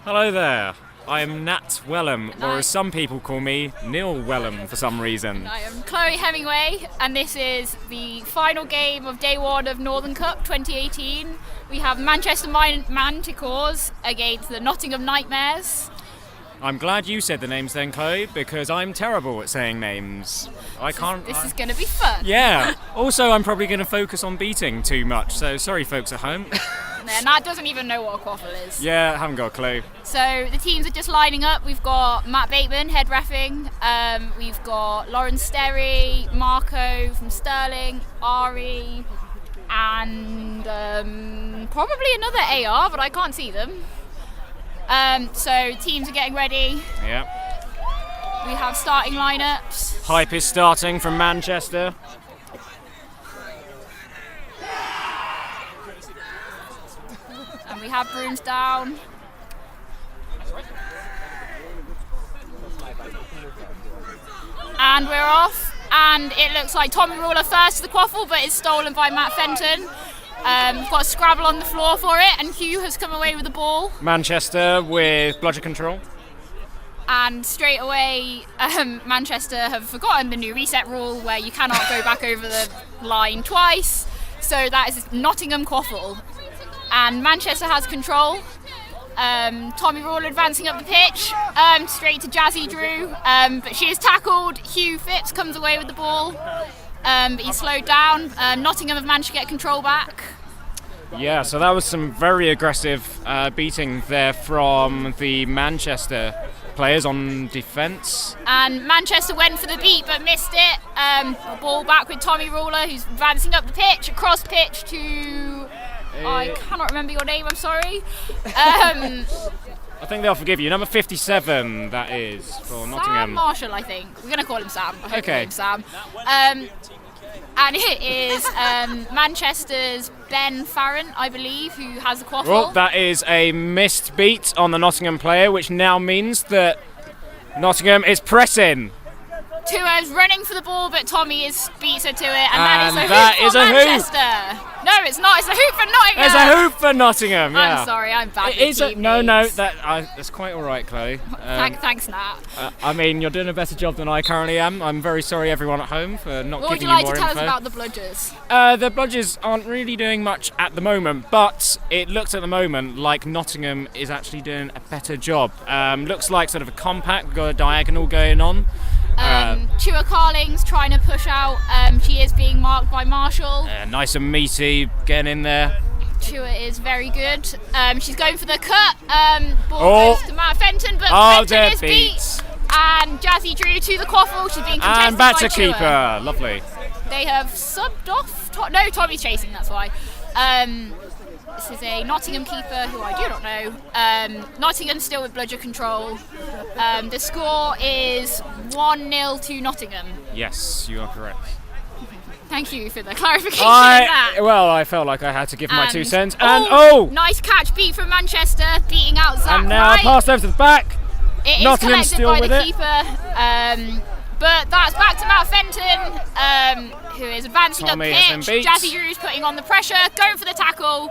Hello there. I am Nat Welham, or as some people call me, Neil Welham for some reason. I am Chloe Hemingway, and this is the final game of Day 1 of Northern Cup 2018. We have Manchester Manticores against the Nottingham Nightmares. I'm glad you said the names then, Chloe, because I'm terrible at saying names. This is going to be fun. Yeah. Also, I'm probably going to focus on beating too much, so sorry folks at home. And Nat doesn't even know what a quaffle is. Yeah, I haven't got a clue. So the teams are just lining up. We've got Matt Bateman, head reffing. We've got Lauren Sterry, Marco from Sterling, Ari, and probably another AR, but I can't see them. So teams are getting ready. Yeah. We have starting lineups. Hype is starting from Manchester. And we have brooms down. And we're off. And it looks like Tommy Ruler first to the quaffle, but it's stolen by Matt Fenton. We've got a Scrabble on the floor for it, and Hugh has come away with the ball. Manchester with bludger control. And straight away, Manchester have forgotten the new reset rule where you cannot go back over the line twice. So that is Nottingham quaffle. And Manchester has control. Tommy Ruler advancing up the pitch, straight to Jazzy Drew, but she is tackled. Hugh Phipps comes away with the ball. But he's slowed down. Nottingham have managed to get control back. Yeah, so that was some very aggressive beating there from the Manchester players on defence. And Manchester went for the beat but missed it. Ball back with Tommy Ruler, who's advancing up the pitch, across pitch to... I cannot remember your name, I'm sorry. I think they'll forgive you. Number 57, that is, for Nottingham. Sam Marshall, I think. We're going to call him Sam. I hope Okay. we call him Sam. And it is Manchester's Ben Farron, I believe, who has the quaffle. Well, that is a missed beat on the Nottingham player, which now means that Nottingham is pressing. Tua's running for the ball, but Tommy beats her to it, and And that is a hoop for hoop. Manchester. No, it's not. It's a hoop for Nottingham. There's a hoop for Nottingham, yeah. I'm sorry, I'm bad It with is team no, names. that's quite all right, Chloe. Thanks, Nat. I mean, you're doing a better job than I currently am. I'm very sorry, everyone at home, for not What would giving you like more to tell info. us about the bludgers? The bludgers aren't really doing much at the moment, but it looks at the moment like Nottingham is actually doing a better job. Looks like sort of a compact, we've got a diagonal going on. Tua Carling's trying to push out. She is being marked by Marshall. Nice and meaty, getting in there. Tua is very good. She's going for the cut. Ball goes to Matt Fenton, but Fenton is beat. And Jazzy Drew to the quaffle. She's being contested And back by to Tua. keeper, lovely. They have subbed off. No, Tommy's chasing, that's why. This is a Nottingham keeper who I do not know. Nottingham still with bludger control. The score is 1-0 to Nottingham. Yes, you are correct. Thank you for the clarification of that. Well, I felt like I had to give my 2 cents. And nice catch beat from Manchester, beating out Zach And now Wright. passed over to the back. It is Nottingham collected still by with the it. keeper. But that's back to Matt Fenton, who is advancing Tommy up has pitch. been beat. Jazzy Drew's putting on the pressure, going for the tackle.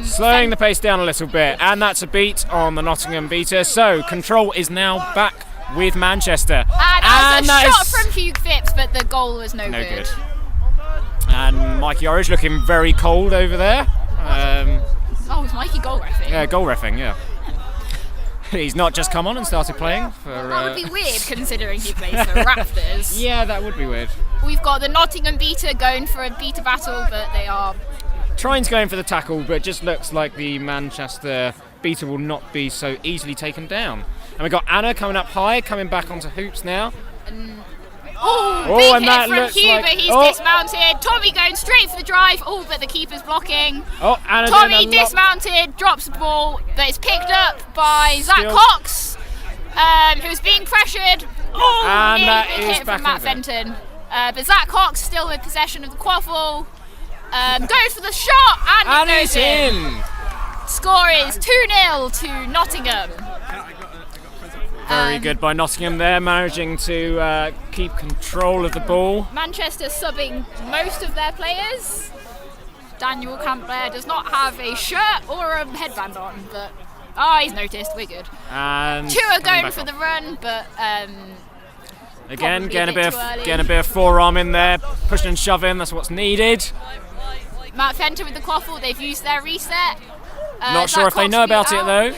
Slowing the pace down a little bit, and that's a beat on the Nottingham beater. So control is now back with Manchester. And that was a that shot is from Hugh Phipps, but the goal was no good. And Mikey Orridge looking very cold over there. Oh, it's Mikey goal reffing. Yeah, goal reffing, yeah. He's not just come on and started playing for... That would be weird considering he plays for Raptors. Yeah, that would be weird. We've got the Nottingham beater going for a beater battle, but they are... Trine's going for the tackle, but it just looks like the Manchester beater will not be so easily taken down. And we've got Anna coming up high, coming back onto hoops now. Big and hit that from looks Hugh, like- but he's dismounted. Tommy going straight for the drive. But the keeper's blocking. Anna Tommy doing a lot- dismounted, drops the ball, but it's picked up by Zach Still- Cox, who's being pressured. And Nearly that big is hit back from Matt over. Fenton. But Zach Cox still with possession of the quaffle. Goes for the shot, and it it's goes in. in! Score is 2-0 to Nottingham. Very good by Nottingham there, managing to keep control of the ball. Manchester subbing most of their players. Daniel Campbell does not have a shirt or a headband on, but Oh, he's noticed. We're good. And Two are coming going for back the off. run, but Again, probably getting a bit a too early. bit of forearm in there, pushing and shoving. That's what's needed. Matt Fenton with the quaffle. They've used their reset. Not sure if they know about it though.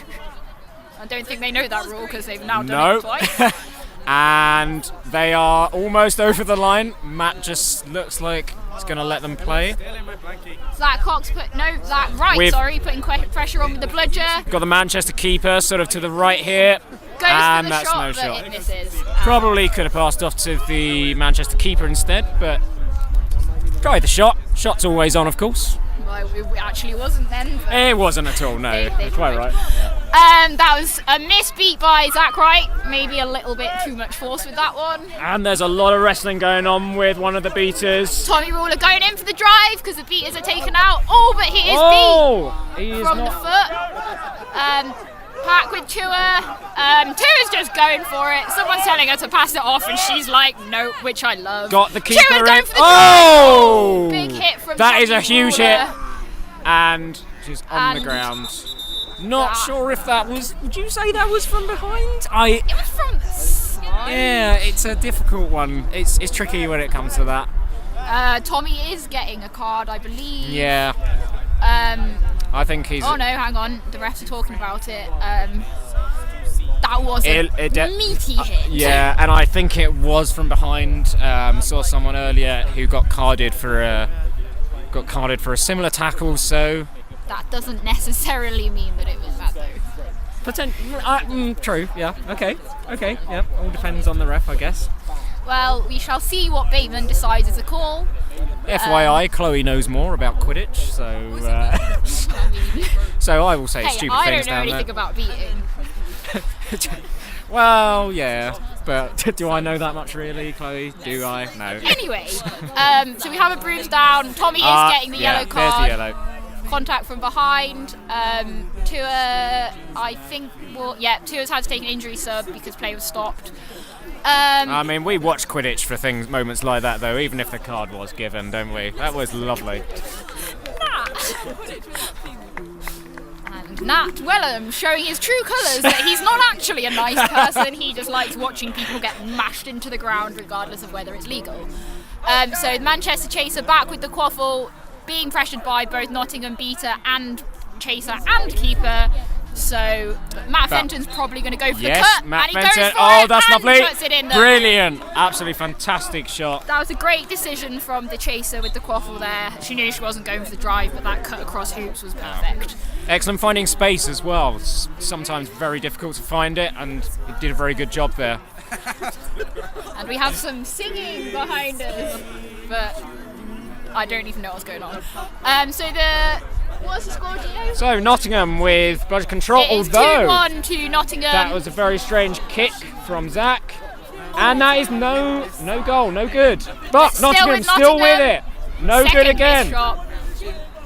I don't think they know that rule because they've now done it twice. And they are almost over the line. Matt just looks like he's going to let them play. Zach Cox putting pressure on with the bludger. Got the Manchester keeper sort of to the right here. Goes And for the that's shot, no but shot. it misses. Probably could have passed off to the Manchester keeper instead, but tried the shot. Shot's always on, of course. Well, it actually wasn't then. But It wasn't at all, no. They Quite tried. right. That was a misbeat by Zach Wright. Maybe a little bit too much force with that one. And there's a lot of wrestling going on with one of the beaters. Tommy Ruler going in for the drive because the beaters are taken out. Oh, but he is beat from the foot. Pack with Tua. Tua's just going for it. Someone's telling her to pass it off, and she's like, no, which I love. Got the keeper Tua's in. going for the Oh! big hit from That Tommy is a huge Ruler. hit. And she's on the And ground. Not that- sure if that was. Would you say that was from behind? It was from the side. Yeah, it's a difficult one. It's tricky when it comes to that. Tommy is getting a card, I believe. Yeah, I think he's. Oh no, hang on. The refs are talking about it. That was a meaty hit. Yeah, and I think it was from behind. Saw someone earlier who got carded for a similar tackle. So That doesn't necessarily mean that it was that though. true. Yeah. Okay. Yeah. All depends on the ref, I guess. Well, we shall see what Bateman decides is a call. FYI, Chloe knows more about Quidditch, so I will say Hey, stupid I things don't know down anything about beating. Well, yeah, but do I know that much really, Chloe? Do I? No. Anyway, so we have a bruise down. Tommy is getting the yellow card. There's the yellow. Contact from behind. Tua, I think, Tua's had to take an injury sub because play was stopped. I mean, we watch Quidditch for moments like that, though, even if the card was given, don't we? That was lovely. And Nat Welham showing his true colours that he's not actually a nice person. He just likes watching people get mashed into the ground regardless of whether it's legal. So Manchester Chaser back with the quaffle, being pressured by both Nottingham beater and Chaser and keeper. So Matt Fenton's probably going to go for the cut. Matt and he Fenton. goes for Oh, it that's and lovely. puts it in there. Brilliant. Absolutely fantastic shot. That was a great decision from the Chaser with the quaffle there. She knew she wasn't going for the drive, but that cut across hoops was perfect. Excellent finding space as well. It's sometimes very difficult to find it, and it did a very good job there. And we have some singing behind us, but I don't even know what's going on. What's the score, Gio? So Nottingham with budget control, It is although 2-1 to Nottingham. that was a very strange kick from Zach, and that is no goal, no good. But Still Nottingham with still with Nottingham. it, no Second good missed again. shot.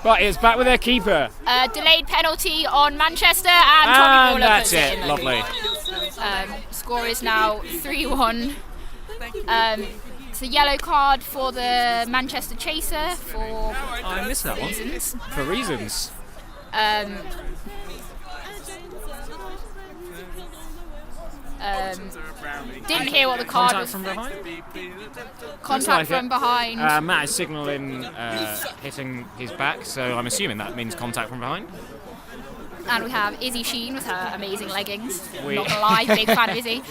But it's back with their keeper, Delayed penalty on Manchester, and Tommy Ruler that's puts it. in. Lovely. Score is now 3-1. It's a yellow card for the Manchester Chaser for I missed that one. reasons. For reasons. Didn't hear what the card Contact was. from behind. Contact from behind. Matt is signalling hitting his back, so I'm assuming that means contact from behind. And we have Izzy Sheen with her amazing leggings. We- Not gonna lie, big fan of Izzy.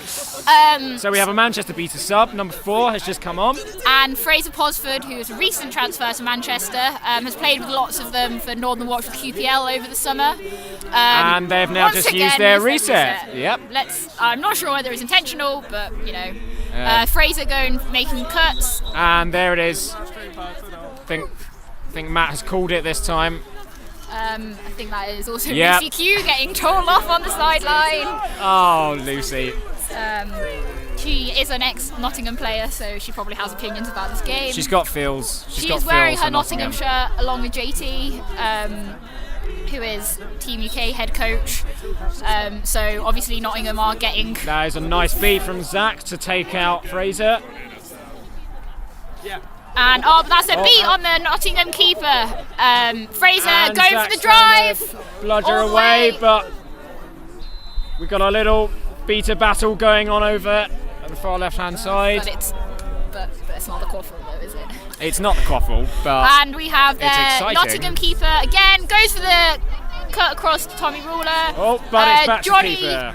So we have a Manchester beater sub, number 4 has just come on. And Fraser Posford, who is a recent transfer to Manchester, has played with lots of them for Northern Watford QPL over the summer. And they've now once just again used their used reset. Yep. I'm not sure whether it's intentional, but you know, Fraser making cuts. And there it is. Think Matt has called it this time. I think that is also Yep. Lucy Q getting told off on the sideline. Oh, Lucy. She is an ex-Nottingham player, so she probably has opinions about this game. She's got feels. She's wearing her Nottingham shirt along with JT, who is Team UK head coach. So obviously Nottingham are getting. That is a nice beat from Zach to take out Fraser. And but that's a beat on the Nottingham keeper. Fraser And going Zach's for the drive. trying to bludger all the away, way. but We've got our little beta battle going on over at the far left-hand side. But it's not the quaffle though, is it? It's not the quaffle, but and we have the Nottingham keeper again, goes for the cut across to Tommy Ruler. Oh, but it's back Johnny, to keeper.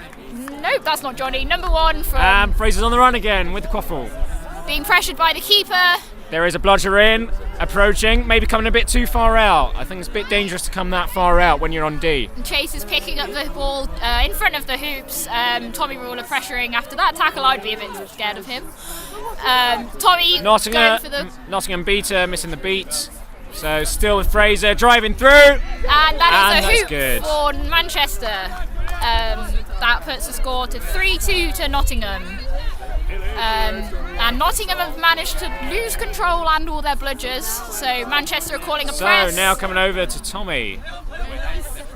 Nope, that's not Johnny. Number 1 from... And Fraser's on the run again with the quaffle. Being pressured by the keeper. There is a bludger in, approaching, maybe coming a bit too far out. I think it's a bit dangerous to come that far out when you're on D. And Chase is picking up the ball in front of the hoops. Tommy Ruler pressuring. After that tackle, I'd be a bit scared of him. Tommy going for the... Nottingham beater, missing the beat. So still with Fraser, driving through. And that is a hoop good. for Manchester. That puts the score to 3-2 to Nottingham. And Nottingham have managed to lose control and all their bludgers, so Manchester are calling a press. So now coming over to Tommy.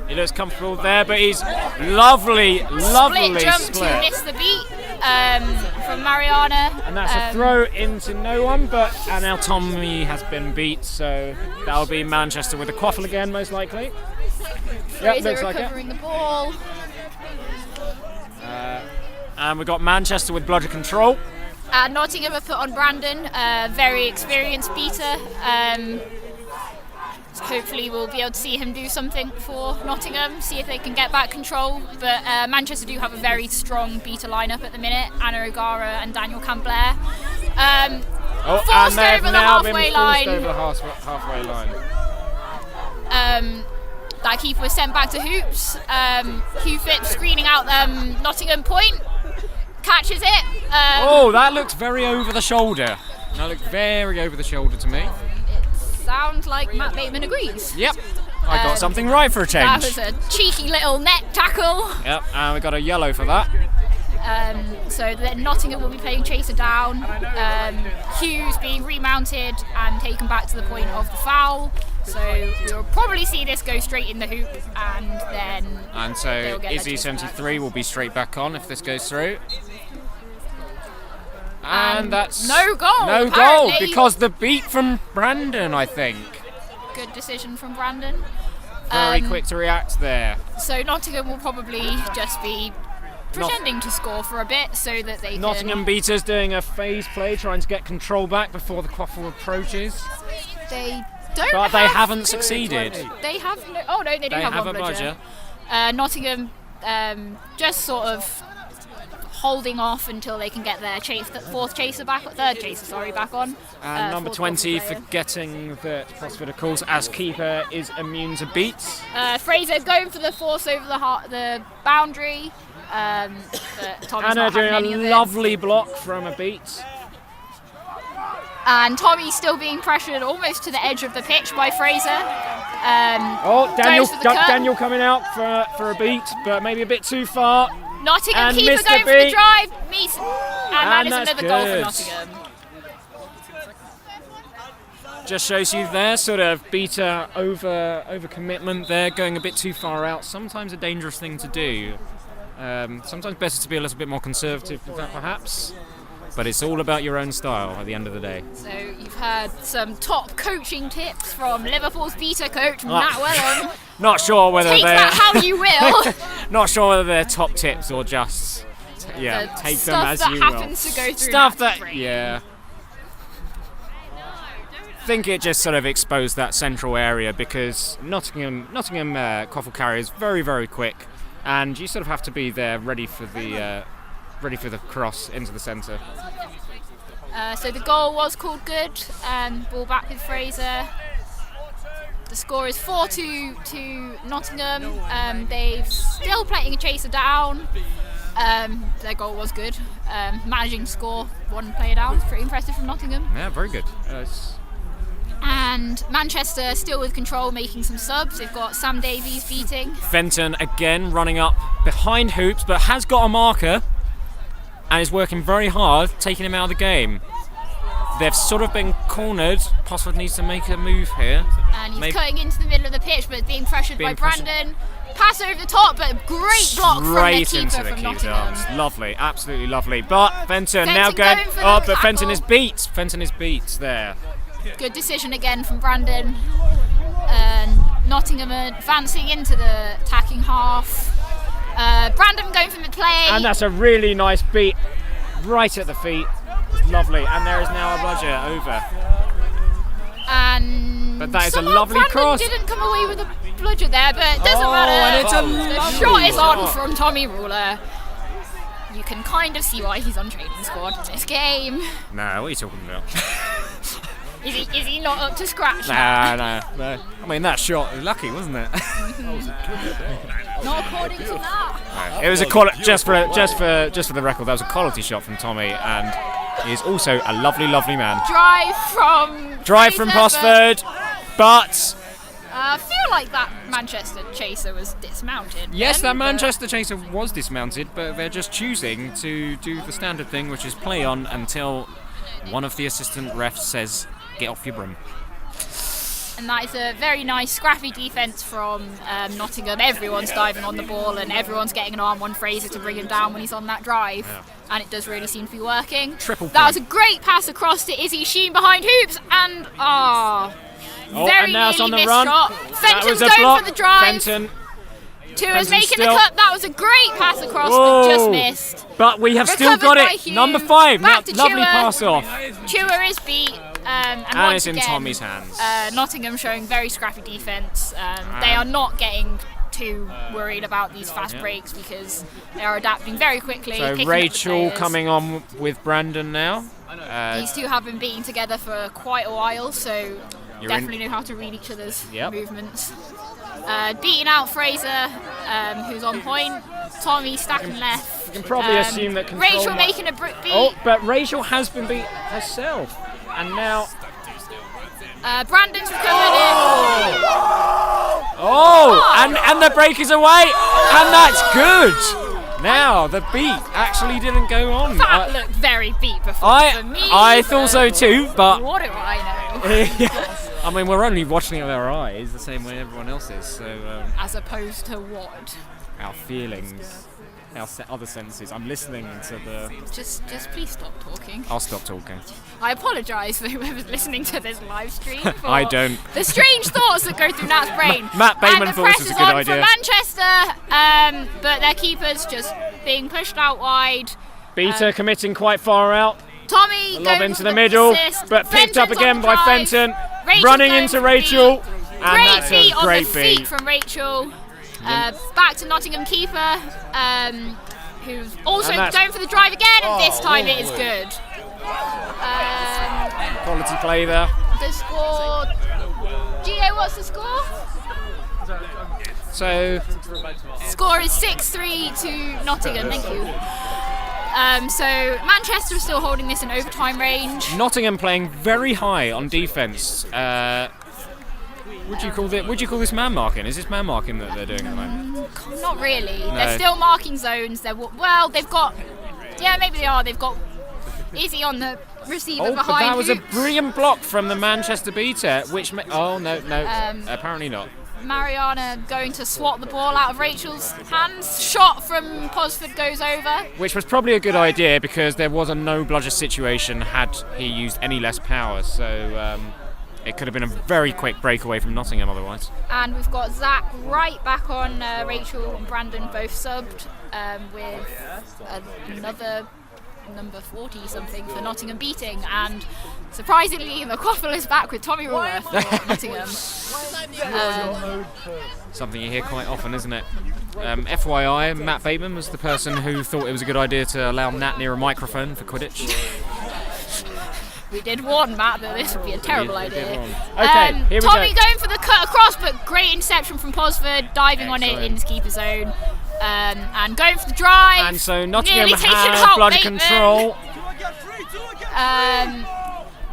He looks comfortable there, but he's lovely split jump split. to miss the beat from Mariana. And that's a throw into no one, but and now Tommy has been beat, so that'll be Manchester with the quaffle again, most likely. Fraser looks like recovering the ball. And we've got Manchester with bludger control. Nottingham have put on Brandon, very experienced beater. So hopefully we'll be able to see him do something for Nottingham, see if they can get back control. But Manchester do have a very strong beater lineup at the minute. Anna O'Gara and Daniel Campbell. Forced over the halfway line. Over the halfway line. That keeper was sent back to hoops. Hugh Phipps screening out Nottingham point. Catches it. That looked very over the shoulder. That looked very over the shoulder to me. It sounds like Matt Bateman agrees. Yep. I got something right for a change. That was a cheeky little neck tackle. Yep, and we got a yellow for that. So then Nottingham will be playing chaser down. Hughes being remounted and taken back to the point of the foul. So we'll probably see this go straight in the hoop, and so Izzy 73 will be straight back on if this goes through. And that's no goal. No apparently. goal because the beat from Brandon, I think. Good decision from Brandon. Very quick to react there. So Nottingham will probably just be pretending to score for a bit so that they Nottingham beaters doing a phase play, trying to get control back before the quaffle approaches. They haven't succeeded. They have no. They do have one bludger. Nottingham just sort of holding off until they can get their third chaser back on. And number 20 forgetting that Crossford, of course, as keeper is immune to beats. Fraser going for the force over the boundary. But Tommy's Anna doing a lovely block from a beat. And Tommy's still being pressured almost to the edge of the pitch by Fraser. Daniel coming out for a beat, but maybe a bit too far. Nottingham keeper going for the drive. And that is another goal for Nottingham. Just shows you there, sort of beater over commitment there, going a bit too far out. Sometimes a dangerous thing to do. Sometimes better to be a little bit more conservative with that, perhaps. But it's all about your own style at the end of the day. So you've heard some top coaching tips from Liverpool's beta coach, Matt Welham. Not sure whether Take that how you will. Not sure whether they're top tips or just take them as you will. Stuff that happens to go through. Stuff that I think it just sort of exposed that central area because Nottingham quaffle carry is very, very quick, and you sort of have to be there ready for the cross into the centre. So the goal was called good, and ball back with Fraser. The score is 4-2 to Nottingham. They've still playing a chaser down. Their goal was good. Managing to score one player down is pretty impressive from Nottingham. Yeah, very good. And Manchester still with control, making some subs. They've got Sam Davies beating. Fenton again running up behind hoops, but has got a marker and is working very hard, taking him out of the game. They've sort of been cornered. Posford needs to make a move here. And he's cutting into the middle of the pitch, but being pressured by Brandon. Pass over the top, but great block from the keeper from Nottingham. Lovely, absolutely lovely. But Fenton now going but Fenton is beat. Fenton is beat there. Good decision again from Brandon. And Nottingham advancing into the attacking half. Brandon going for mid-play. And that's a really nice beat right at the feet. Lovely. And there is now a bludger over. And but that is a somehow lovely Brandon cross. Didn't come away with a bludger there, but it doesn't matter. And it's a the shot is on from Tommy Ruler. You can kind of see why he's on training squad in this game. No, what are you talking about? Is he not up to scratch? No. I mean, that shot was lucky, wasn't it? Not according to that. It was a just for the record. That was a quality shot from Tommy, and he's also a lovely man. Drive from Posford, but I feel like that Manchester chaser was dismounted. yes, that Manchester chaser was dismounted, but they're just choosing to do the standard thing, which is play on until one of the assistant refs says, "Get off your broom." And that is a very nice scrappy defence from Nottingham. Everyone's diving on the ball and everyone's getting an arm on Fraser to bring him down when he's on that drive. Yeah. And it does really seem to be working. Triple that was a great pass across to Izzy Sheen behind hoops and very and now it's on the missed run. Shot. Fenton's going for the drive. Tua's making the cut. That was a great pass across but just missed. But we have still got it. Number 5. Back to lovely Tua. pass off. Tua is beat. And it's in again, Tommy's hands. Nottingham showing very scrappy defence. They are not getting too worried about these fast breaks because they are adapting very quickly. So Rachel coming on with Brandon now. These two have been beating together for quite a while, so definitely know how to read each other's movements. Beating out Fraser, who's on point. Tommy stacking left. You can probably assume that Rachel making a beat. Oh, but Rachel has been beat herself. And now Brandon's recovered in. And the break is away, and that's good. Now the beat actually didn't go on. That looked very beat before. I thought so too, but what do I know? I mean, we're only watching it with our eyes, the same way everyone else is. So as opposed to what? Our feelings. Our other senses. I'm listening to the. Just please stop talking. I'll stop talking. I apologise for whoever's listening to this live stream. I don't. The strange thoughts that go through Nat's brain. Matt Bateman thought this was a good idea. And the press is on for Manchester, but their keeper's just being pushed out wide. Beta committing quite far out. Tommy lob into the middle, assist. but picked up again by Fenton. Rachel running into Rachel, and great that's beat a great on the feet from Rachel. Back to Nottingham keeper, who's also going for the drive again, and this time it is good. Quality play there. The score, Gio, what's the score? So, score is 6-3 to Nottingham. Thank you. So Manchester is still holding this in overtime range. Nottingham playing very high on defence. Would you call this man marking? Is this man marking that they're doing at the moment? Not really. No. They're still marking zones. They've got. Yeah, maybe they are. They've got Izzy on the receiver behind. But that was a hoops. brilliant block from the Manchester Beta, which apparently not. Mariana going to swat the ball out of Rachel's hands. Shot from Posford goes over. Which was probably a good idea because there was a no bludger situation had he used any less power. So. It could have been a very quick breakaway from Nottingham otherwise. And we've got Zach right back on Rachel and Brandon both subbed with another number 40 something for Nottingham beating, and surprisingly the Quaffle is back with Tommy Ruler for Nottingham. Something you hear quite often, isn't it? FYI, Matt Bateman was the person who thought it was a good idea to allow Nat near a microphone for Quidditch. We did warn Matt that this would be a terrible idea. Okay, here we Tommy go. going for the cut across, but great interception from Posford, diving on it in his keeper zone, and going for the drive. And so Nottingham nearly taken has out blood Bateman. control.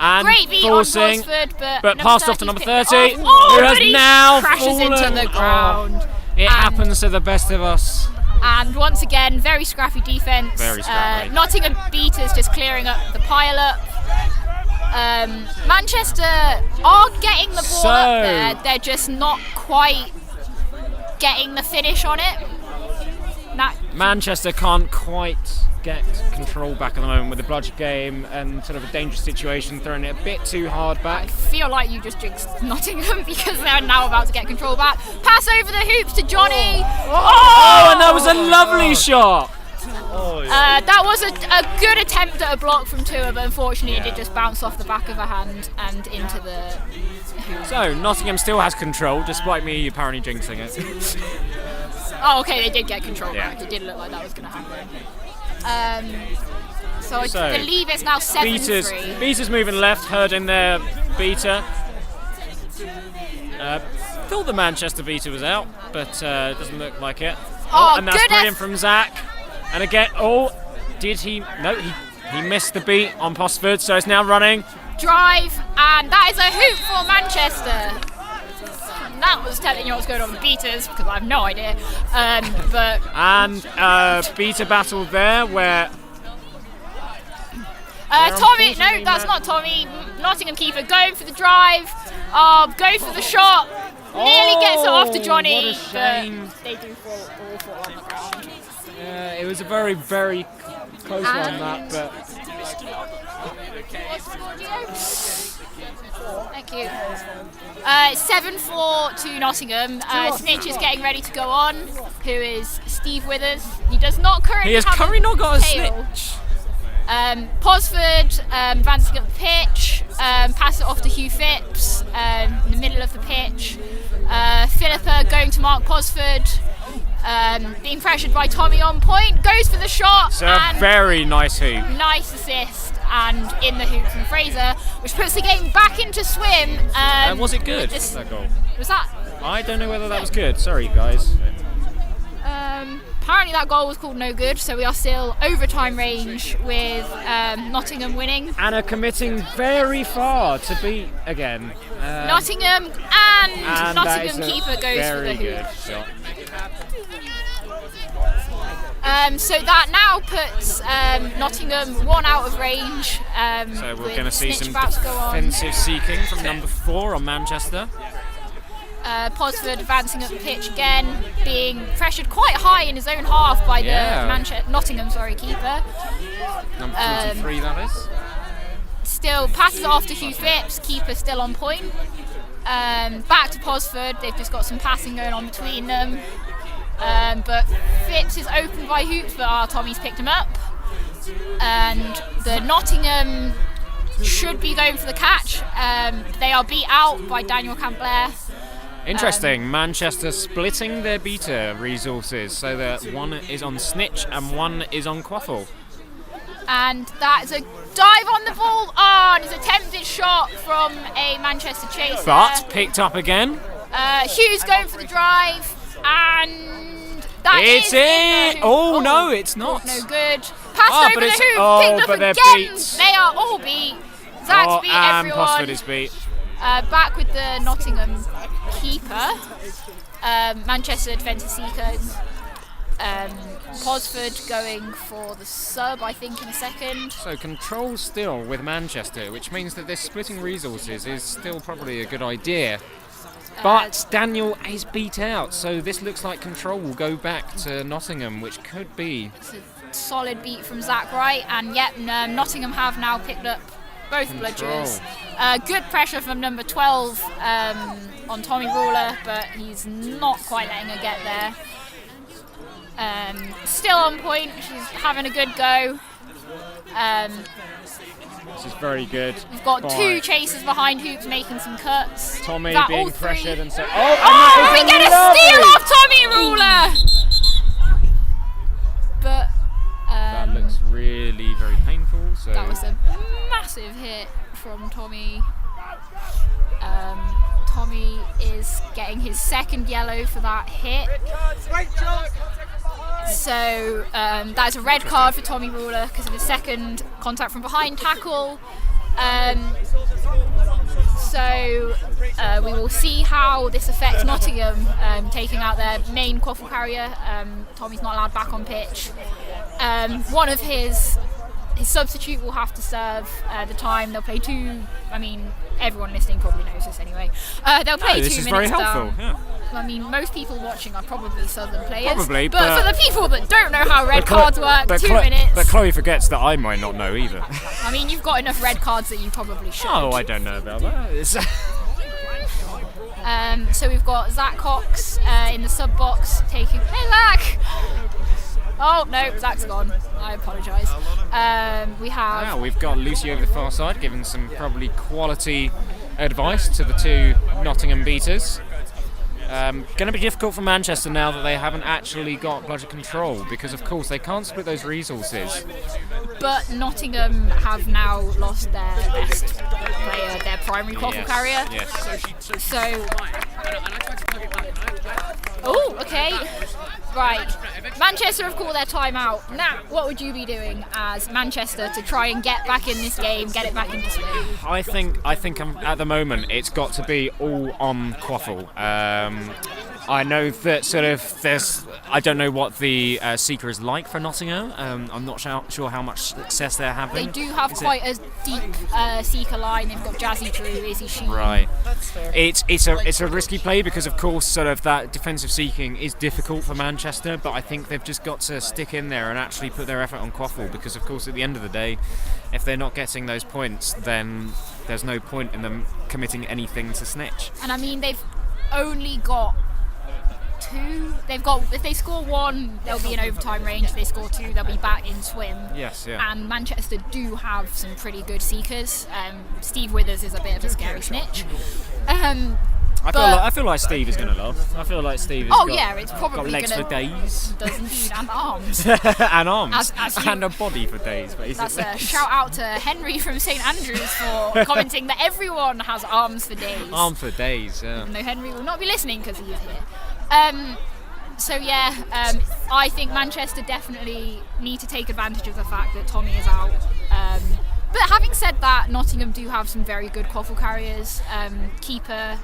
And great beat forcing, on Posford, but passed off to number 30, who has now crashes fallen. into the ground. It happens to the best of us. And once again, very scrappy defence. Very scrappy. Nottingham beaters just clearing up the pile-up. Manchester are getting the ball up there. They're just not quite getting the finish on it. Manchester can't quite get control back at the moment with the bludge game and sort of a dangerous situation, throwing it a bit too hard I back. feel like you just jinxed Nottingham because they're now about to get control back. Pass over the hoops to Johnny. Oh, and that was a lovely shot. That was a good attempt at a block from Tua, but unfortunately it did just bounce off the back of a hand and into the hoop. So Nottingham still has control, despite me apparently jinxing it. Oh, okay, they did get control Yeah. back. It did look like that was going to happen. So So, I believe it's now 7-3. Beater's moving left, herding their Beater. Thought the Manchester Beater was out, but doesn't look like it. Oh, and that's good brilliant from Zach. And again, did he? No, he missed the beat on Posford, so it's now running. Drive, and that is a hoop for Manchester. That was telling you what's going on with Beaters, because I have no idea. But And Beater battle there, where Tommy, no, that's not Tommy. Nottingham keeper going for the drive. Go for the shot. Nearly gets it off to Johnny, what a shame. but they do fall awful on the ground. it was a very, very close one, that. But Thank you. 7-4 to Nottingham. Snitch is getting ready to go on, who is Steve Withers. He does not currently he has have currently not got a tail. snitch. Posford advancing up the pitch, pass it off to Hugh Phipps in the middle of the pitch. Philippa going to Mark Posford, being pressured by Tommy on point, goes for the shot. So a and very nice hoop. nice assist and in the hoop from Fraser, which puts the game back into swim. Was it good, this- that goal? Was that? I don't know whether that was good. Sorry, guys. Apparently that goal was called no good, so we are still overtime range with Nottingham winning. And are committing very far to beat again. Nottingham and that is Nottingham a keeper goes for the very hoop. good shot. So that now puts Nottingham one out of range. So we're with going to see Snitch some about to go on. defensive seeking from number 4 on Manchester. Posford advancing up the pitch again, being pressured quite high in his own half by the Nottingham keeper. Number 43, that is. Still passes it off to Hugh Phipps, keeper still on point. Back to Posford, they've just got some passing going on between them. But Phipps is opened by Hoops, but Tommy's picked him up. And the Nottingham should be going for the catch. They are beat out by Daniel Campbell. Interesting, Manchester splitting their beta resources so that one is on Snitch and one is on Quaffle. And that is a dive on the ball. And it's a attempted shot from a Manchester chaser. But picked up again. Hughes going for the drive. And that It's is in the it! hoop. Oh, no, it's not. No good. Passed over but the it's- hoop. oh, Picked up but they're again. beat. They are all beat. Zach's beat and everyone. Posford is beat. Back with the Nottingham keeper. Manchester defensive seekers. Posford going for the sub, I think, in a second. So control still with Manchester, which means that this splitting resources is still probably a good idea. But Daniel is beat out, so this looks like control will go back to Nottingham, which could be. It's a solid beat from Zach Wright, and Nottingham have now picked up both bludgers. Good pressure from number 12 on Tommy Ruler, but he's not quite letting her get there. Still on point, she's having a good go. This is very good. We've got two chasers behind Hoops making some cuts. Tommy That being all three- pressured and so. Oh, we get a steal off Tommy Ruler! But That looks really very painful. So that was a massive hit from Tommy. Tommy is getting his second yellow for that hit. So that is a red card for Tommy Ruler because of his second contact from behind tackle. So we will see how this affects Nottingham taking out their main quaffle carrier. Tommy's not allowed back on pitch. One of his his substitute will have to serve the time. They'll play two. I mean, everyone listening probably knows this anyway. They'll play 2 minutes This is very helpful. down. Yeah. I mean, most people watching are probably Southern players. Probably, but for the people that don't know how red Chloe- cards work, but 2 Chloe- minutes. But Chloe forgets that I might not know either. I mean, you've got enough red cards that you probably should. Oh, I don't know about that. So we've got Zach Cox in the sub box taking. Hey, Zach! Oh no, Zach's gone. I apologise. We have. Now we've got Lucy over the far side, giving some probably quality advice to the two Nottingham beaters. Going to be difficult for Manchester now that they haven't actually got budget control, because of course they can't split those resources. But Nottingham have now lost their best player, their primary quaffle carrier. Yes. So. Oh, okay. Right. Manchester have called their timeout. Now, what would you be doing as Manchester to try and get back in this game, get it back into swing? I think at the moment it's got to be all on quaffle. I know that sort of I don't know what the Seeker is like for Nottingham. I'm not sure how much success they're having. They do have quite a deep Seeker line. They've got Jazzy Drew, Izzy Sheen. Right. It's a risky play because of course sort of that defensive seeking is difficult for Manchester, but I think they've just got to stick in there and actually put their effort on quaffle, because of course at the end of the day, if they're not getting those points, then there's no point in them committing anything to snitch. And I mean, they've only got 2. If they score 1, they'll be in overtime range. If they score 2, they'll be back in swim. Yes, yeah. And Manchester do have some pretty good seekers. Steve Withers is a bit of a scary snitch. I feel like Steve is going to love. I feel like Steve has it's probably got legs gonna, for days. Does indeed, and arms. And arms. As and a body for days, basically. That's a shout out to Henry from St Andrews for commenting that everyone has arms for days. Arms for days, yeah. No, Henry will not be listening because he is here. I think Manchester definitely need to take advantage of the fact that Tommy is out. But having said that, Nottingham do have some very good quaffle carriers. Keeper.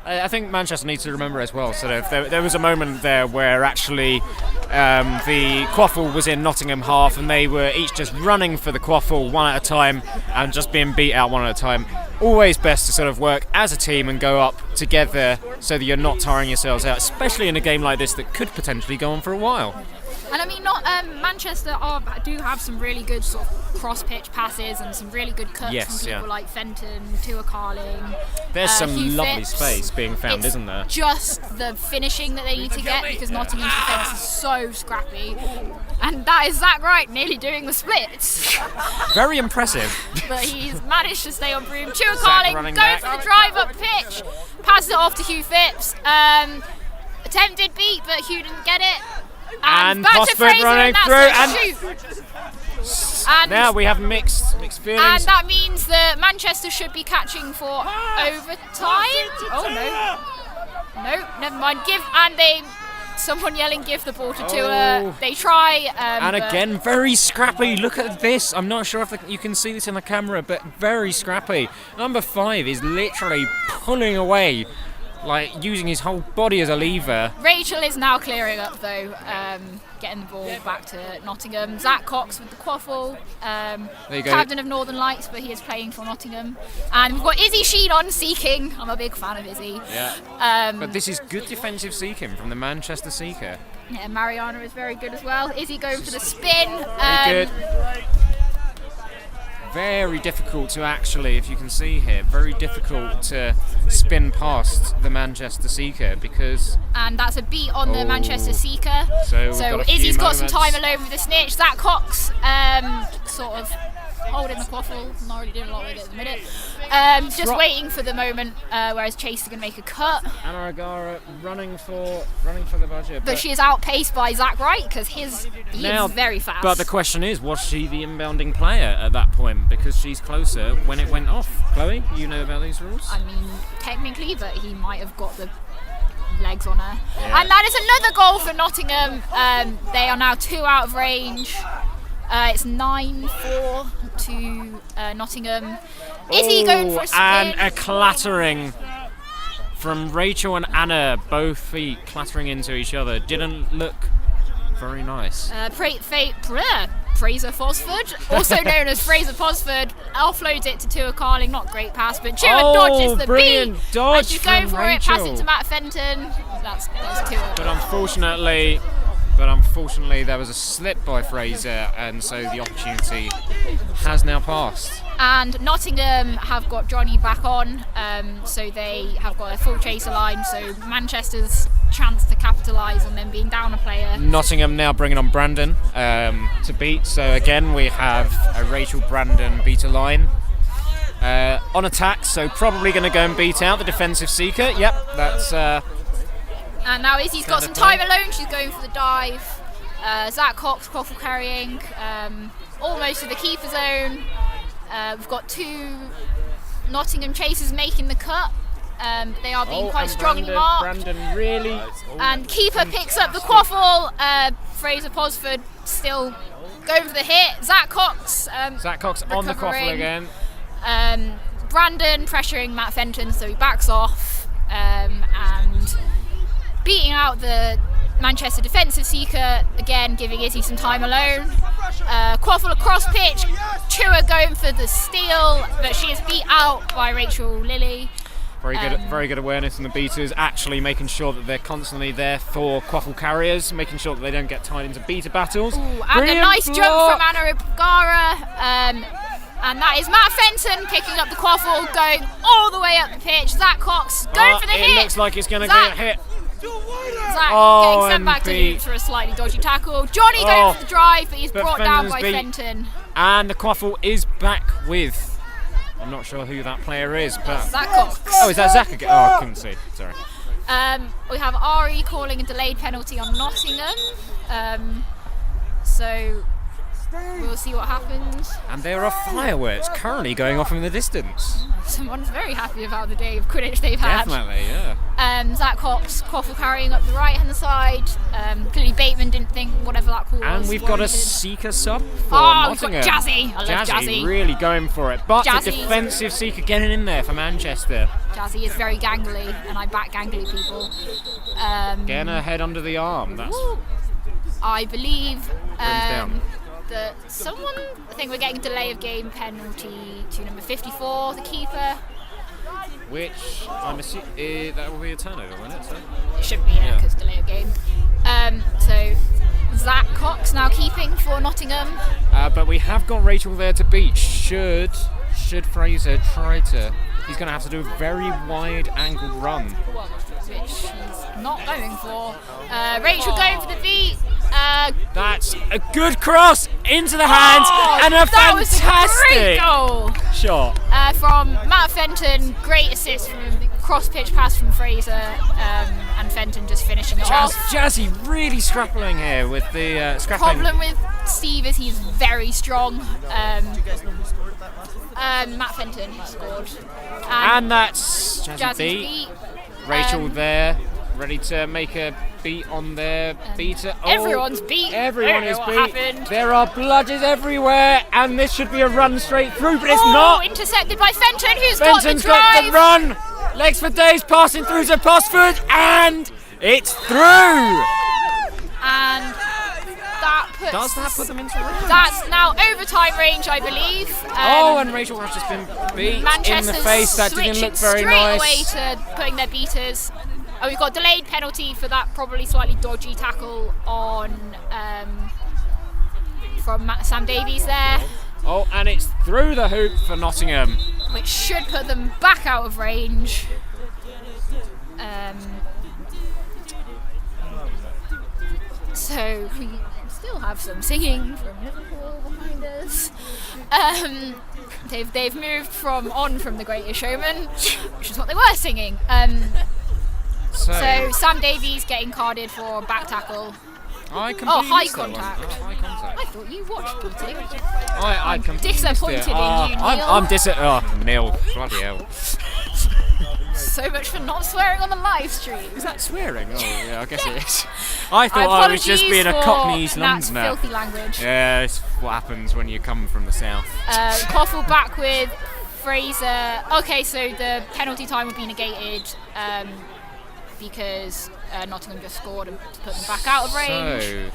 I think Manchester needs to remember as well, sort of, there was a moment there where actually the quaffle was in Nottingham half and they were each just running for the quaffle one at a time and just being beat out one at a time. Always best to sort of work as a team and go up together so that you're not tiring yourselves out, especially in a game like this that could potentially go on for a while. And I mean, Manchester do have some really good sort of cross-pitch passes and some really good cuts from people like Fenton, Tua Carling. There's some Hugh lovely Phipps. space being found, It's isn't there? just the finishing that they need to get, because Nottingham's defence is so scrappy. And that is Zach Wright nearly doing the splits. Very impressive. But he's managed to stay on broom. Tua Carling going for the drive up pitch. Passes it off to Hugh Phipps. Attempted beat, but Hugh didn't get it. And back to Posford Fraser, running and through, that's and a shoot. now we have mixed feelings. And that means that Manchester should be catching for overtime. Oh no, never mind. Someone yelling, give the ball to Tua. They try. And again, very scrappy. Look at this. I'm not sure if you can see this in the camera, but very scrappy. Number 5 is literally pulling away, like using his whole body as a lever. Rachel is now clearing up though, getting the ball back to Nottingham. Zach Cox with the quaffle, captain of Northern Lights, but he is playing for Nottingham. And we've got Izzy Sheen on seeking. I'm a big fan of Izzy. Yeah. But this is good defensive seeking from the Manchester Seeker. Yeah, Mariana is very good as well. Izzy going for the spin. Very good. Very difficult to actually, if you can see here, very difficult to spin past the Manchester Seeker because... And that's a beat on the Manchester Seeker. So Izzy's got some time alone with the snitch. Zach Cox sort of holding the quaffle, not really doing a lot with it at the minute. Just waiting for the moment, whereas Chase is going to make a cut. Anna Agara running for the budget. But she is outpaced by Zach Wright because he is very fast. But the question is, was she the inbounding player at that point? Because she's closer when it went off. Chloe, you know about these rules? I mean, technically, but he might have got the legs on her. Yeah. And that is another goal for Nottingham. They are now 2 out of range. It's 9-4 to Nottingham. Izzy going for a spin. And a clattering from Rachel and Anna, both feet clattering into each other. Didn't look very nice. Fraser Fosford, also known as Fraser Fosford, offloads it to Tua Carling. Not great pass, but Tua dodges the brilliant beat. dodge And she's going from for it, pass it Rachel. to Matt Fenton. That's Tua. But unfortunately, there was a slip by Fraser, and so the opportunity has now passed. And Nottingham have got Johnny back on, so they have got a full chaser line. So Manchester's chance to capitalise on them being down a player. Nottingham now bringing on Brandon to beat. So again, we have a Rachel Brandon beater line on attack. So probably going to go and beat out the defensive seeker. Yep, that's. And now Izzy's got some time alone. She's going for the dive. Zach Cox, quaffle carrying, almost to the keeper zone. We've got 2 Nottingham chasers making the cut. They are being quite strongly marked. Brandon really. And keeper picks up the quaffle. Fraser Posford still going for the hit. Zach Cox on the quaffle again. Brandon pressuring Matt Fenton, so he backs off and beating out the Manchester defensive seeker, again giving Izzy some time alone. Quaffle across pitch, Tua going for the steal, but she is beat out by Rachel Lilly. Very good awareness from the beaters, actually making sure that they're constantly there for quaffle carriers, making sure that they don't get tied into beater battles. And a nice jump from Anna Ibgara. And that is Matt Fenton picking up the quaffle, going all the way up the pitch. Zach Cox going for the hit. It looks like it's going to get hit. Zach getting sent back to the hoops for a slightly dodgy tackle. Johnny going for the drive, but he's brought down by Fenton. And the quaffle is back with, I'm not sure who that player is, but Zach Cox. Oh, is that Zach again? Oh, I couldn't see. Sorry. We have Ari calling a delayed penalty on Nottingham. So we'll see what happens. And there are fireworks currently going off in the distance. Someone's very happy about the day of Quidditch they've had. Definitely, yeah. Zach Cox, quaffle carrying up the right hand side. Clearly Bateman didn't think whatever that call was. And we've got a seeker sub for Nottingham. We've got Jazzy. I love Jazzy. Really going for it. But Jazzy. the defensive seeker getting in there for Manchester. Jazzy is very gangly, and I back gangly people. Getting her head under the arm. That's. I believe. Down. That someone, I think we're getting a delay of game penalty to number 54, the keeper. Which I'm assuming that will be a turnover, won't it? So? It should be, because delay of game. So Zach Cox now keeping for Nottingham. But we have got Rachel there to beat. Should Fraser try to, he's going to have to do a very wide angled run, which he's not going for. Rachel going for the beat. That's a good cross into the hands and a fantastic goal shot from Matt Fenton. Great assist from cross pitch pass from Fraser, and Fenton just finishing it off. Jazzy really scrappling here with the scrappling. Problem with Steve is he's very strong. Matt Fenton scored, and that's Jazzy beat. Rachel there, ready to make a beat on their beater. Everyone's beat. Everyone is beat. Happened. There are bludgers everywhere, and this should be a run straight through, but it's not. Intercepted by Fenton, who's Fenton's got the drive. got the run. Legs for days, passing through to Posford, and it's through. And does that put them into the ring? That's now overtime range, I believe. And Rachel has just been beat in the face. That didn't look very nice. Straight away to putting their beaters. We've got delayed penalty for that probably slightly dodgy tackle on from Sam Davies there. And it's through the hoop for Nottingham, which should put them back out of range. So we still have some singing from Liverpool behind us. They've moved from the Greatest Showman, which is what they were singing. So Sam Davies getting carded for back tackle. High contact. High contact. I thought you watched Putting. I'm disappointed in you, Neil. I'm disappointed. Neil, bloody hell. So much for not swearing on the live stream. Is that swearing? Oh, yeah, I guess it is. I thought I was just being a Cockney East Londoner. That's filthy language. Yeah, it's what happens when you come from the south. Koffel back with Fraser. Okay, so the penalty time would be negated because Nottingham just scored and to put them back out of range. So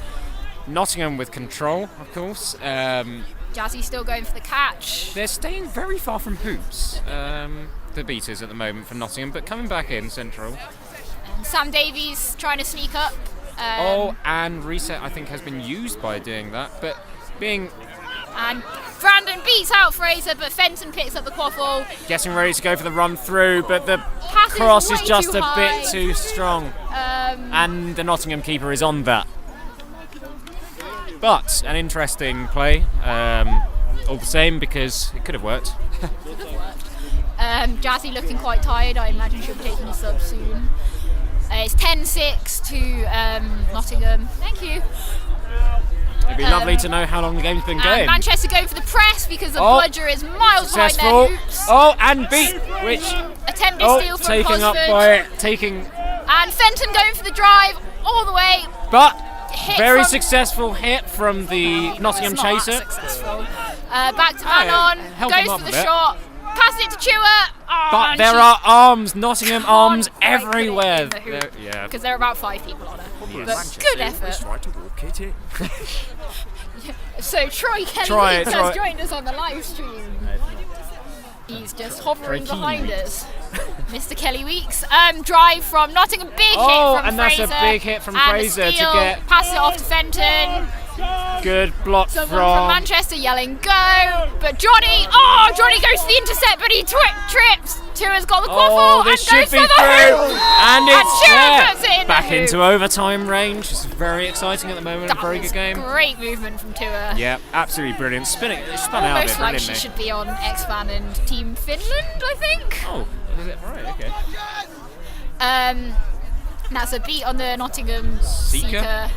Nottingham with control, of course. Jazzy still going for the catch. They're staying very far from hoops, the beaters at the moment for Nottingham, but coming back in central. And Sam Davies trying to sneak up. And reset I think has been used by doing that, but being... And Brandon beats out Fraser, but Fenton picks up the quaffle. Getting ready to go for the run through, but the Pass cross is is just too a high. bit too strong. And the Nottingham keeper is on that. But an interesting play, all the same, because it could have worked. Jazzy looking quite tired. I imagine she'll be taking a sub soon. It's 10-6 to Nottingham. Thank you. It'd be lovely to know how long the game's been going. And Manchester going for the press because the bludger is miles behind Successful. their hoops. And beat, which... Attempted steal from taking Cosford. up by it, taking... And Fenton going for the drive all the way. But Hit very from- successful hit from the Nottingham It's not chaser. that successful. Back to Manon. held them Goes up for a the bit. shot. Passes it to Chua. But there are arms, Nottingham arms everywhere. Yeah. Because there are about 5 people on it. But good effort. Try to walk it in. So Troy Kelly Troy- has joined us on the live stream. He's just hovering behind us. Mr. Kelly Weeks. Drive from Nottingham, big hit from and Fraser. that's a big hit from and Fraser a to steal, get- Passes it off to Fenton. Good block Someone from Manchester yelling go. But Johnny goes for the intercept, but he trips. Tua's got the quaffle and this goes should for be the through. hoop. And it's Tua there. puts it in Back the hoop. into overtime range. It's very exciting at the moment. That A very was good game. Great movement from Tua. Yeah, absolutely brilliant. It spun out a Almost bit like brilliantly. she should be on X-Fan and Team Finland, I think. Oh, is it? Right, okay. That's a beat on the Nottingham Seeker.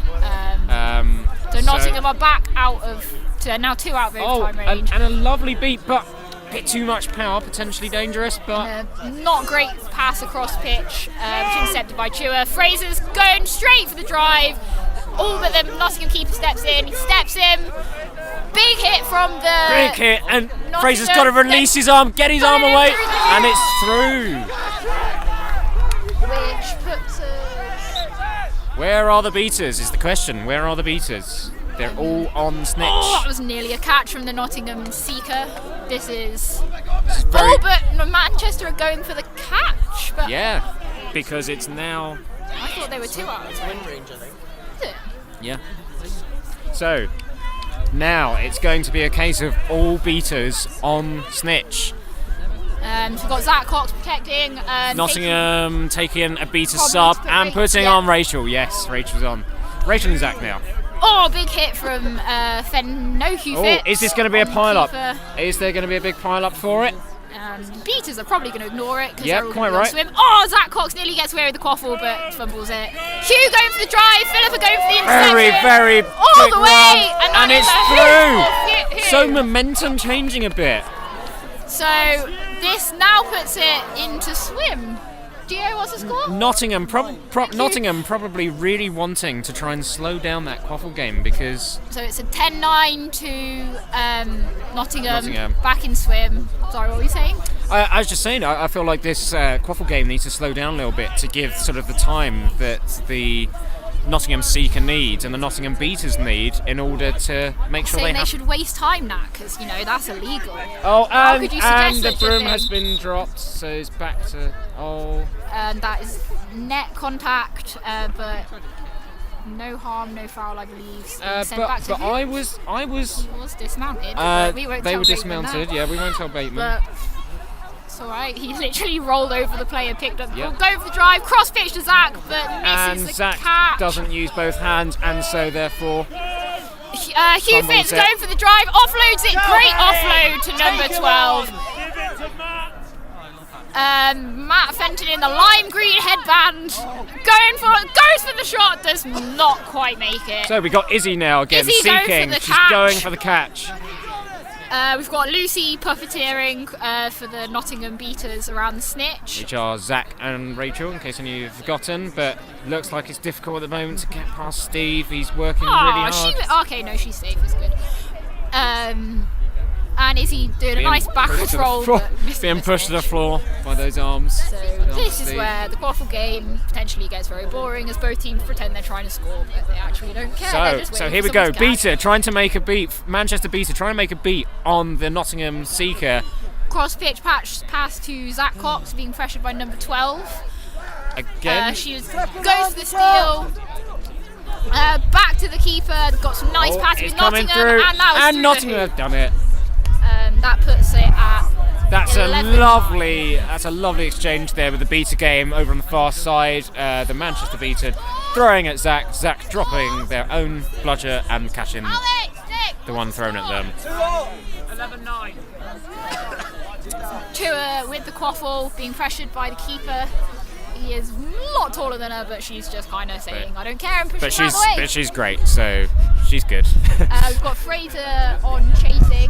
So Nottingham are back out of, they're now 2 out of overtime range. and a lovely beat, but a bit too much power, potentially dangerous, but... Not great pass across pitch, intercepted by Chua. Fraser's going straight for the drive. But the Nottingham keeper steps in. He steps in. Big hit from the... Big hit, and Nottingham, Fraser's got to release his arm, get his arm away, and it's through. Which puts us... Where are the beaters is the question. Where are the beaters? They're all on snitch. Oh, that was nearly a catch from the Nottingham Seeker. This is... very- but Manchester are going for the catch. But Yeah, because it's now... I thought they were 2 out. It's win range, I think. Is it? Yeah. So, now it's going to be a case of all beaters on snitch. So we've got Zach Cox protecting. Nottingham taking a beater Probably sub to put and Rachel- putting yeah. on Rachel. Yes, Rachel's on. Rachel and Zach now. Big hit from Fen. No Q Oh, fits is this going to be a on the pile-up? keeper. Is there going to be a big pile-up for it? Beaters are probably going to ignore it because Yep, they're all quite gonna right. Swim. Zach Cox nearly gets away with the quaffle but fumbles it. Hugh going for the drive. Philippa going for the interception. Very all quick the way, run, and it's through. through. So momentum changing a bit. So this now puts it into swim. Gio, what's the score? Nottingham probably really wanting to try and slow down that quaffle game because So it's a 10-9 to Nottingham. Back in swim. Sorry, what were you saying? I was just saying I feel like this quaffle game needs to slow down a little bit to give sort of the time that the Nottingham Seeker needs and the Nottingham Beaters need in order to make sure Saying they have... should waste time now because that's illegal. Oh, How and, could you suggest and the such a broom thing? has been dropped, so it's back to... Oh, That is net contact, but no harm, no foul, I believe. Sent back to but who? I was He was dismounted. But we won't they tell were Bateman dismounted. that. Yeah, we won't tell Bateman. But it's alright. He literally rolled over the player, picked up the Yep. ball, going for the drive, cross pitch to Zach, but and misses the Zach catch. doesn't use both hands, and so therefore Hugh fumbles Fitz it. going for the drive, offloads it. Great offload to number 12. Matt Fenton in the lime green headband, goes for the shot, does not quite make it. So we got Izzy now again, Izzy going for seeking. the She's catch. going for the catch. We've got Lucy puppeteering for the Nottingham Beaters around the snitch. Which are Zach and Rachel, in case any of you have forgotten. But looks like it's difficult at the moment to get past Steve. He's working really hard. Okay, no, she's safe. It's good. And Izzy doing a nice backwards roll, but being pushed to the floor by those arms. So this is where the quaffle game potentially gets very boring, as both teams pretend they're trying to score, but they actually don't care. They're just So waiting here for we go. someone to catch. Beta trying to make a beat. Manchester Beta trying to make a beat on the Nottingham Seeker. Cross pitch pass to Zach Cox, being pressured by number 12. Again. She goes for the steal. Back to the keeper. Got some nice passes with coming Nottingham, through. and that was And through Nottingham the hoop. have done it. That puts it at. That's a 11-9. lovely exchange there with the Beta game over on the far side. The Manchester Beta throwing at Zach. Zach dropping their own bludger and catching the one thrown at them. 11-9. Chua with the quaffle, being pressured by the keeper. He is a lot taller than her, but she's just kind of saying, "I don't care," and pushing her away. But she's great, so she's good. We've got Fraser on chasing,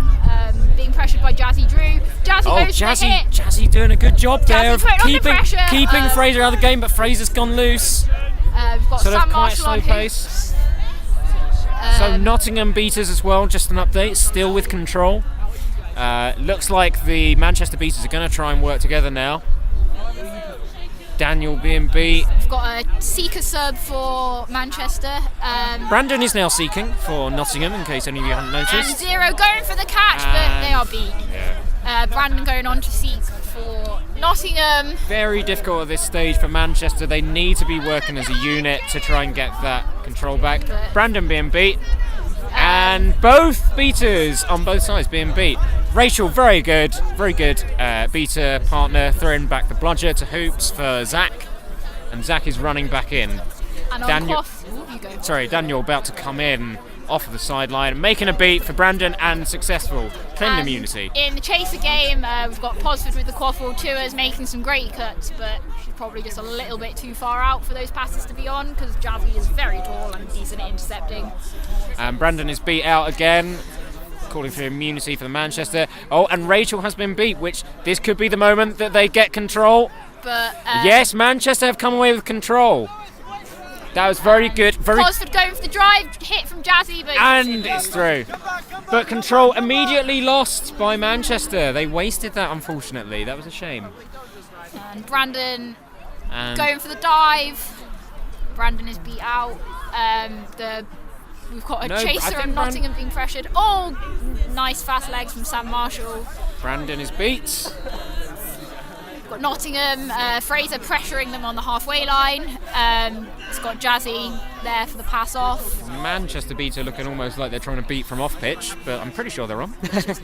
being pressured by Jazzy Drew. Jazzy goes for the hit. Jazzy doing a good job there of putting on the pressure. keeping Fraser out of the game, but Fraser's gone loose. We've got Sort of Sam quite Marshall slow on pace. hoops. So Nottingham Beaters as well, just an update, still with control. Looks like the Manchester Beaters are going to try and work together now. Daniel being beat. We've got a seeker sub for Manchester. Brandon is now seeking for Nottingham, in case any of you haven't And noticed. Zero going for the catch, but they are beat. Yeah. Brandon going on to seek for Nottingham. Very difficult at this stage for Manchester. They need to be working as a unit to try and get that control back. Brandon being beat. And both beaters on both sides being beat. Rachel, very good beater partner, throwing back the bludger to hoops for Zach, and Zach is running back in. And Daniel, you go. Daniel about to come in off of the sideline, making a beat for Brandon and successful, claiming And immunity. In the chaser game, we've got Posford with the quaffle. Tua's making some great cuts, but she's probably just a little bit too far out for those passes to be on, because Jazzy is very tall and decent at intercepting. And Brandon is beat out again, calling for immunity for the Manchester. Oh, and Rachel has been beat, which this could be the moment that they get control. But Yes, Manchester have come away with control. That was very good. Posford going for the drive, hit from Jazzy, but And it's through. But control immediately lost by Manchester. They wasted that, unfortunately. That was a shame. and Brandon And going for the dive. Brandon is beat out. We've got a No, I chaser think and Nottingham being pressured. Oh, nice fast legs from Sam Marshall. Brandon is beat. Got Nottingham, Fraser pressuring them on the halfway line. It's got Jazzy there for the pass off. Manchester Beta looking almost like they're trying to beat from off pitch, but I'm pretty sure they're on.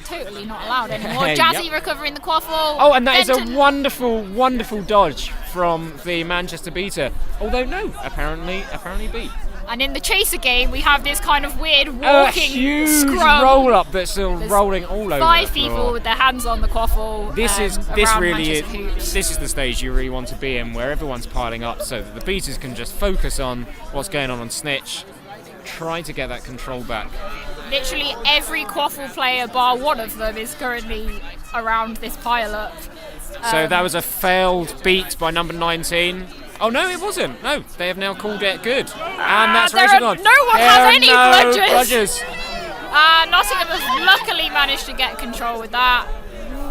Totally not allowed anymore. Yep. Jazzy recovering the quaffle. Oh, and that is a Benton- wonderful dodge from the Manchester Beta. Although no, apparently beat. And in the chaser game, we have this kind of weird walking huge scrum. roll up that's still There's rolling all over. 5 the floor. people with their hands on the quaffle. This around really is. Manchester hoops. This is the stage you really want to be in, where everyone's piling up, so that the beaters can just focus on what's going on Snitch, try to get that control back. Literally every quaffle player, bar one of them, is currently around this pile up. So that was a failed beat by number 19. Oh no, it wasn't. No, they have now called it good, and that's Rachel gone. No one There has are any no bludgers. Nottingham has luckily managed to get control with that.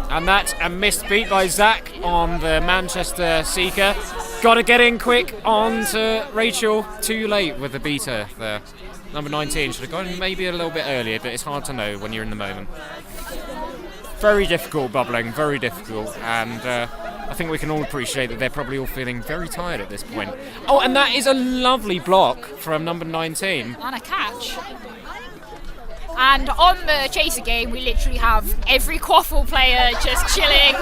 And that's a missed beat by Zach on the Manchester Seeker. Got to get in quick on to Rachel. Too late with the beater there. Number 19 should have gone maybe a little bit earlier, but it's hard to know when you're in the moment. Very difficult bubbling, very difficult, and I think we can all appreciate that they're probably all feeling very tired at this point. Oh, and that is a lovely block from number 19. And a catch. And on the chaser game, we literally have every quaffle player just chilling.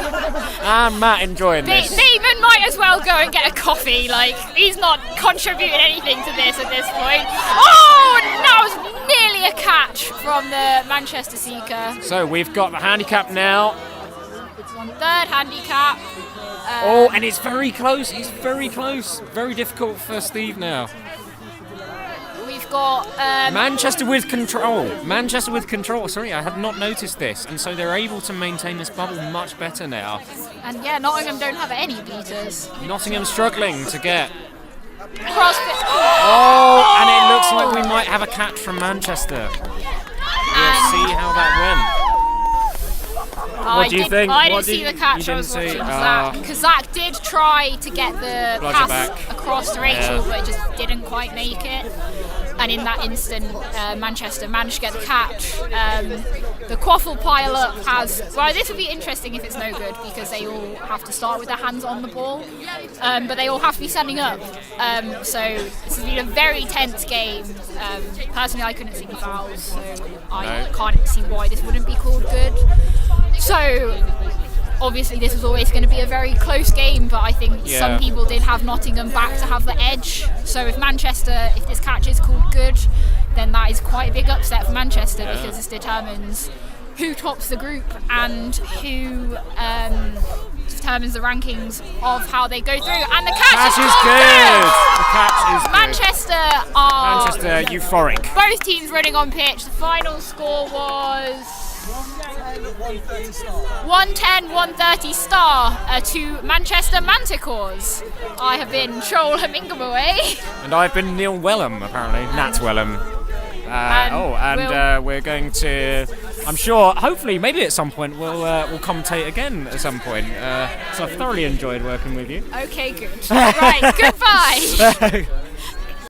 And Matt enjoying this. Neiman might as well go and get a coffee. Like, he's not contributing anything to this at this point. Oh, and that was nearly a catch from the Manchester Seeker. So we've got the handicap now. Third handicap. Oh, and it's very close. It's very close. Very difficult for Steve now. We've got Manchester with control. Manchester with control. Sorry, I had not noticed this. And so they're able to maintain this bubble much better now. and yeah, Nottingham don't have any beaters. Nottingham struggling to get. CrossFit. Oh, and it looks like we might have a catch from Manchester. We'll see how that went. What do you think? I What didn't see did the catch. you I was didn't see? watching Zach, because Zach did try to get the Blodge it pass back. across to Rachel, Yeah. but just didn't quite make it. And in that instant, Manchester managed to get the catch. The quaffle pile-up has... Well, this would be interesting if it's no good, because they all have to start with their hands on the ball. But they all have to be standing up. So this has been a very tense game. Personally, I couldn't see any fouls, so I can't see why this wouldn't be called good. So... Obviously, this was always going to be a very close game, but I think some people did have Nottingham back to have the edge. So if this catch is called good, then that is quite a big upset for Manchester, because this determines who tops the group and who determines the rankings of how they go through. And the catch is good. The catch is good. Manchester are euphoric. both teams running on pitch. The final score was 110-130 star to Manchester Manticores. I have been Joel Hemingway. And I've been Neil Welham, apparently. Nat Welham. We're going to, I'm sure, hopefully, maybe at some point, we'll commentate again at some point. So I've thoroughly enjoyed working with you. Okay, good. Right, goodbye.